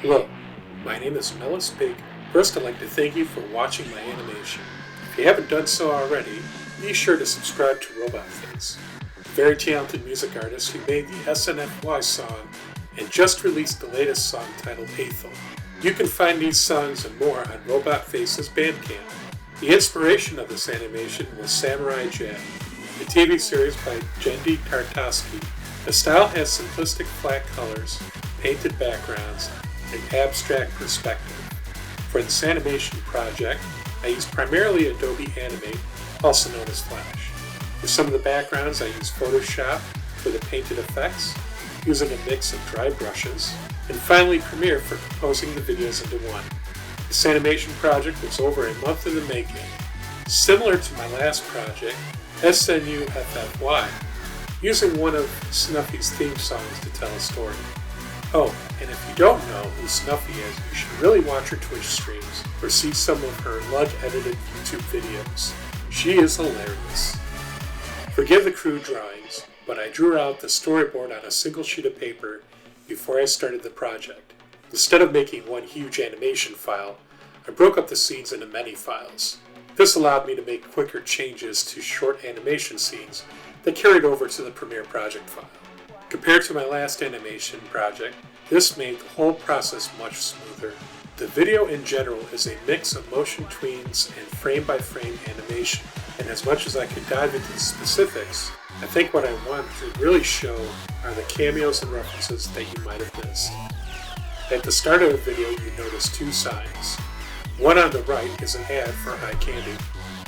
Hello, my name is Mellis Pig. First, I'd like to thank you for watching my animation. If you haven't done so already, be sure to subscribe to Robot Face, a very talented music artist who made the SNFY song and just released the latest song titled Aethel. You can find these songs and more on Robot Face's Bandcamp. The inspiration of this animation was Samurai Jack, a TV series by Jendi Tartakovsky. The style has simplistic flat colors, painted backgrounds, and abstract perspective. For this animation project, I used primarily Adobe Animate, also known as Flash. For some of the backgrounds, I used Photoshop for the painted effects, using a mix of dry brushes, and finally Premiere for composing the videos into one. This animation project was over a month in the making. Similar to my last project, Snuffypunk, using one of Snuffy's theme songs to tell a story. Oh, and if you don't know who Snuffy is, you should really watch her Twitch streams or see some of her lug-edited YouTube videos. She is hilarious. Forgive the crude drawings, but I drew out the storyboard on a single sheet of paper before I started the project. Instead of making one huge animation file, I broke up the scenes into many files. This allowed me to make quicker changes to short animation scenes that carried over to the Premiere project file. Compared to my last animation project, this made the whole process much smoother. The video in general is a mix of motion tweens and frame-by-frame animation, and as much as I could dive into the specifics, I think what I want to really show are the cameos and references that you might have missed. At the start of the video, you notice two signs. One on the right is an ad for High Candy.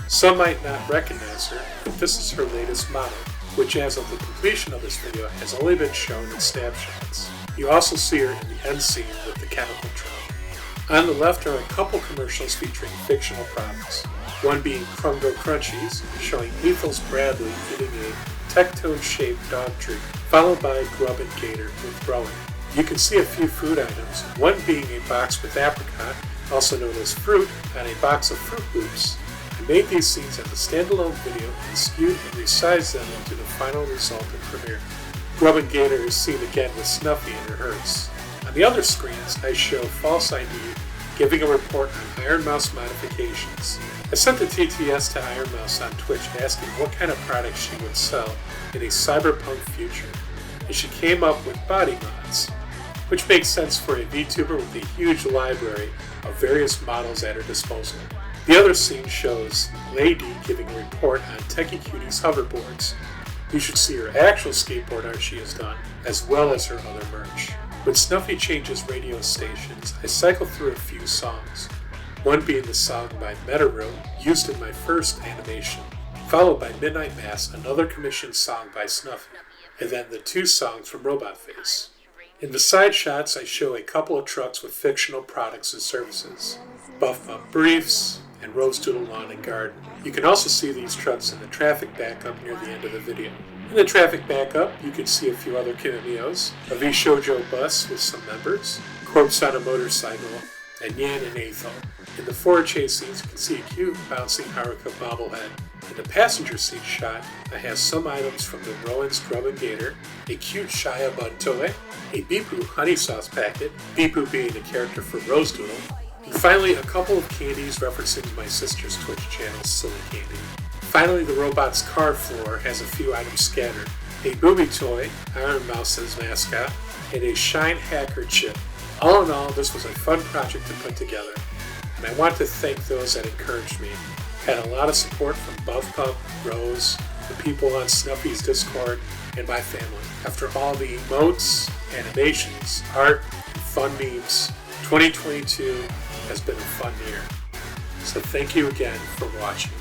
Some might not recognize her, but this is her latest model, which as of the completion of this video has only been shown in snapshots. You also see her in the end scene with the chemical truck. On the left are a couple commercials featuring fictional products, one being Krungo Crunchies, showing Ethels Bradley eating a tectone-shaped dog treat, followed by Grub and Gator with Growing. You can see a few food items, one being a box with apricot, also known as fruit, and a box of Fruit Loops. I made these scenes as a standalone video and skewed and resized them into the final result in Premiere. Grub and Gator is seen again with Snuffy in her hearse. On the other screens, I show False ID giving a report on Iron Mouse modifications. I sent the TTS to Iron Mouse on Twitch asking what kind of products she would sell in a cyberpunk future, and she came up with body mods, which makes sense for a VTuber with a huge library of various models at her disposal. The other scene shows Lady giving a report on Techie Cutie's hoverboards. You should see her actual skateboard art she has done, as well as her other merch. When Snuffy changes radio stations, I cycle through a few songs, one being the song by Metaroom, used in my first animation, followed by Midnight Mass, another commissioned song by Snuffy, and then the two songs from Robot Face. In the side shots, I show a couple of trucks with fictional products and services, Buff Bump Briefs, and Rose Doodle Lawn and Garden. You can also see these trucks in the traffic backup near the end of the video. In the traffic backup, you can see a few other cameos, a V-Shoujo bus with some members, Corpse on a motorcycle, and Yan and Aethel. In the forward chase scenes, you can see a cute bouncing Haruka bobblehead. In the passenger seat shot, I have some items from the Rowan's Grub and Gator, a cute Shia Bud toy, a Beepoo honey sauce packet, Beepoo being a character for Rose Doodle, and finally a couple of candies referencing my sister's Twitch channel, Silly Candy. Finally, the robot's car floor has a few items scattered, a Booby toy, Iron Mouse's mascot, and a Shine Hacker chip. All in all, this was a fun project to put together, and I want to thank those that encouraged me. Had a lot of support from Buff Pump, Rose, the people on Snuffy's Discord, and my family. After all the emotes, animations, art, and fun memes, 2022 has been a fun year. So thank you again for watching.